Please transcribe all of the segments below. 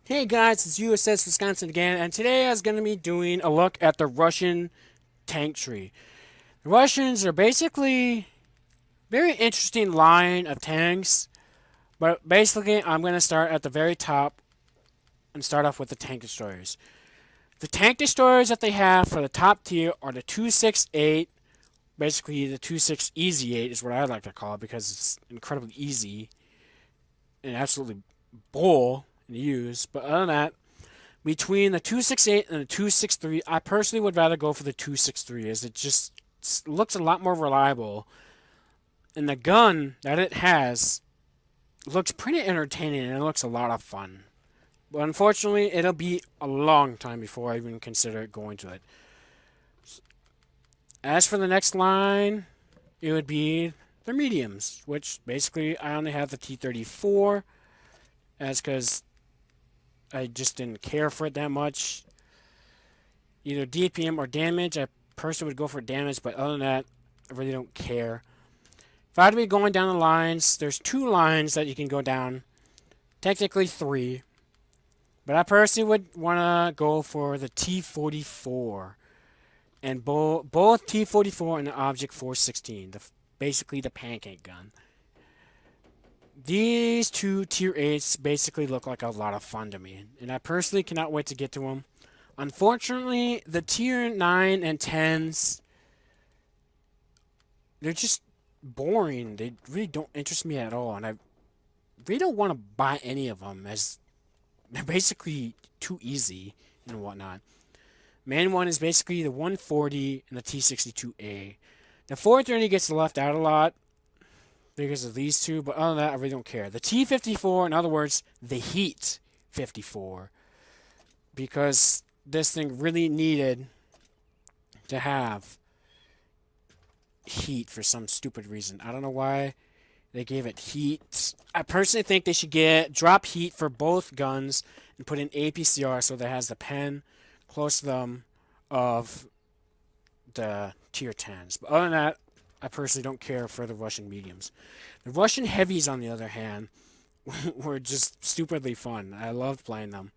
Hey guys, it's USS Wisconsin again, and today I was going to be doing a look at the Russian tank tree. The Russians are basically very interesting line of tanks, but basically I'm going to start at the very top and start off with the tank destroyers. The tank destroyers that they have for the top tier are the 268, basically the 26 Easy 8 is what I like to call it because it's incredibly easy and absolutely bull to use. But other than that, between the 268 and the 263, I personally would rather go for the 263 as it just looks a lot more reliable. And the gun that it has looks pretty entertaining and it looks a lot of fun. But unfortunately, it'll be a long time before I even consider going to it. As for the next line, it would be the mediums, which basically I only have the T-34 as because I just didn't care for it that much. Either DPM or damage. I personally would go for damage, but other than that, I really don't care. If I had to be going down the lines, there's two lines that you can go down. Technically three. But I personally would want to go for the T-44. And both T-44 and the Object 416. Basically the pancake gun. These two Tier 8s basically look like a lot of fun to me. And I personally cannot wait to get to them. Unfortunately, the Tier 9 and 10s, they're just boring. They really don't interest me at all. And I really don't want to buy any of them as they're basically too easy and whatnot. Main one is basically the 140 and the T62A. The 430 gets left out a lot because of these two, but other than that, I really don't care. The T54, in other words, the Heat 54, because this thing really needed to have heat for some stupid reason. I don't know why they gave it heat. I personally think they should drop heat for both guns and put in APCR so that it has the pen close to them of the tier 10s. But other than that, I personally don't care for the Russian mediums. The Russian heavies, on the other hand, were just stupidly fun. I loved playing them.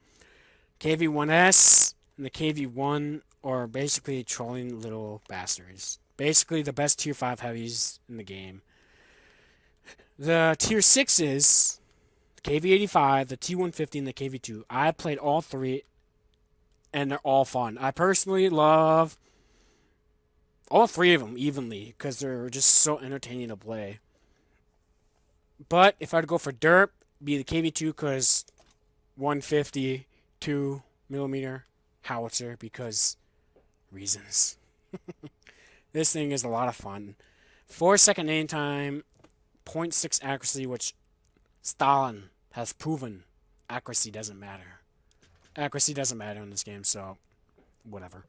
KV-1S and the KV-1 are basically trolling little bastards. Basically the best tier 5 heavies in the game. The tier 6s, the KV-85, the T-150, and the KV-2. I played all three, and they're all fun. I personally love all three of them evenly because they're just so entertaining to play. But if I had to go for derp, be the KV-2 because 150, 2mm howitzer because reasons. This thing is a lot of fun. 4-second aim time, 0.6 accuracy, which Stalin has proven accuracy doesn't matter. Accuracy doesn't matter in this game, so whatever.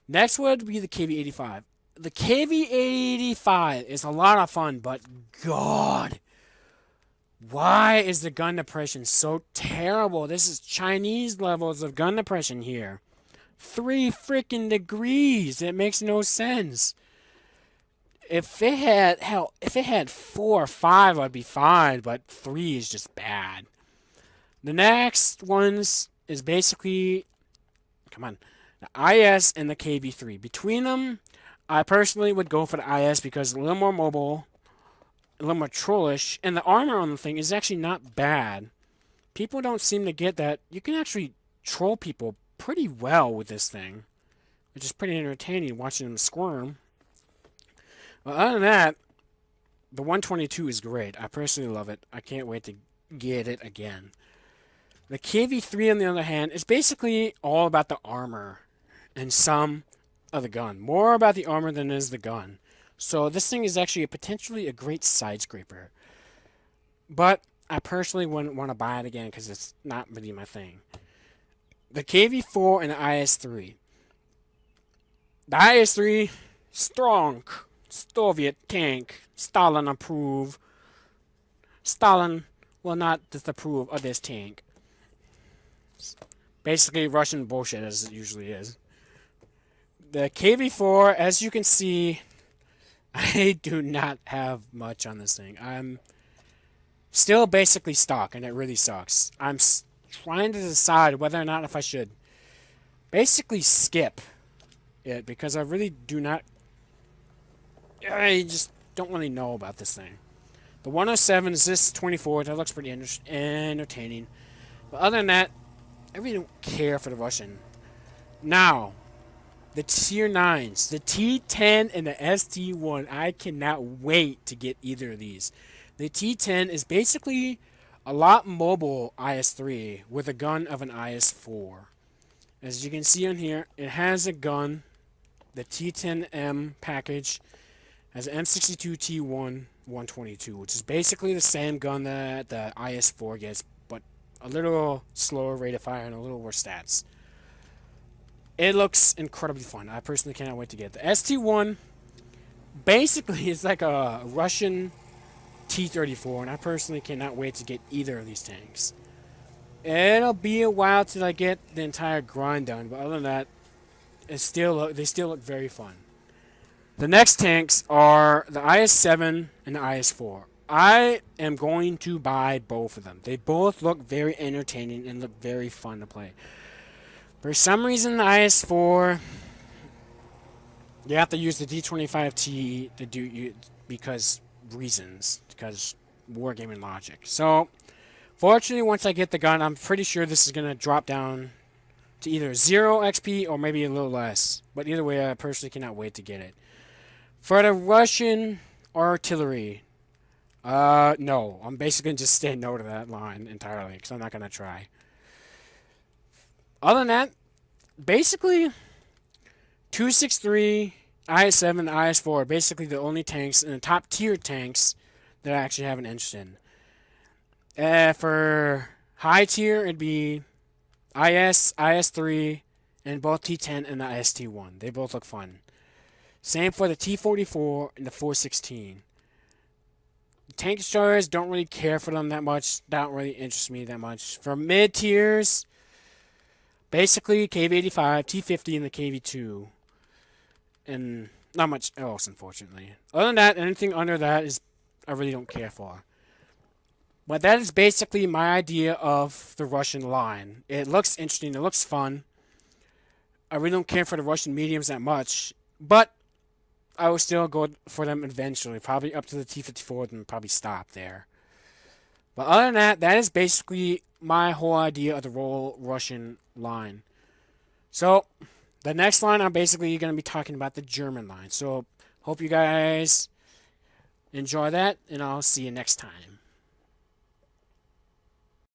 Next would be the KV-85. The KV-85 is a lot of fun, but God, why is the gun depression so terrible? This is Chinese levels of gun depression here. 3 freaking degrees. It makes no sense. If it had 4 or 5, I'd be fine, but 3 is just bad. The next ones is basically, come on, the IS and the KV-3. Between them, I personally would go for the IS because it's a little more mobile, a little more trollish, and the armor on the thing is actually not bad. People don't seem to get that you can actually troll people pretty well with this thing, which is pretty entertaining watching them squirm. Well, other than that, the 122 is great. I personally love it. I can't wait to get it again. The KV-3, on the other hand, is basically all about the armor and some of the gun. More about the armor than is the gun. So this thing is actually potentially a great side scraper. But I personally wouldn't want to buy it again because it's not really my thing. The KV-4 and the IS-3. The IS-3, strong, Soviet tank, Stalin approve. Stalin will not disapprove of this tank. Basically Russian bullshit as it usually is. The KV-4, as you can see, I do not have much on this thing. I'm still basically stock, and it really sucks. I'm trying to decide whether or not if I should basically skip it because I really do not. I just don't really know about this thing. The 107 is this 24. That looks pretty entertaining. But other than that, I really don't care for the Russian. Now, the tier 9s, the T10 and the ST1. I cannot wait to get either of these. The T10 is basically a lot mobile IS-3 with a gun of an IS-4. As you can see on here, it has a gun, the T10M package, has an M62T1 122, which is basically the same gun that the IS-4 gets, but a little slower rate of fire and a little worse stats. It looks incredibly fun. I personally cannot wait to get it. The ST1 basically is like a Russian T-34, and I personally cannot wait to get either of these tanks. It'll be a while till I get the entire grind done, but other than that, they still look very fun. The next tanks are the IS-7 and the IS-4. I am going to buy both of them. They both look very entertaining and look very fun to play. For some reason, the IS-4, you have to use the D25T to do because wargaming logic. So, fortunately, once I get the gun, I'm pretty sure this is going to drop down to either 0 XP or maybe a little less. But either way, I personally cannot wait to get it. For the Russian artillery, no. I'm basically going to just say no to that line entirely because I'm not going to try. Other than that, basically, 263, IS-7, and IS-4 are basically the only tanks in the top tier tanks that I actually have an interest in. For high tier, it'd be IS-3, and both T10 and the ST1. They both look fun. Same for the T-44 and the 416. Tank destroyers, don't really care for them that much. Don't really interest me that much. For mid tiers, basically KV-85, T-50, and the KV-2. And not much else, unfortunately. Other than that, anything under that is I really don't care for. But that is basically my idea of the Russian line. It looks interesting. It looks fun. I really don't care for the Russian mediums that much. But I will still go for them eventually. Probably up to the T-54 and probably stop there. But other than that, that is basically my whole idea of the Royal Russian line. So, the next line, I'm basically going to be talking about the German line. So, hope you guys enjoy that, and I'll see you next time.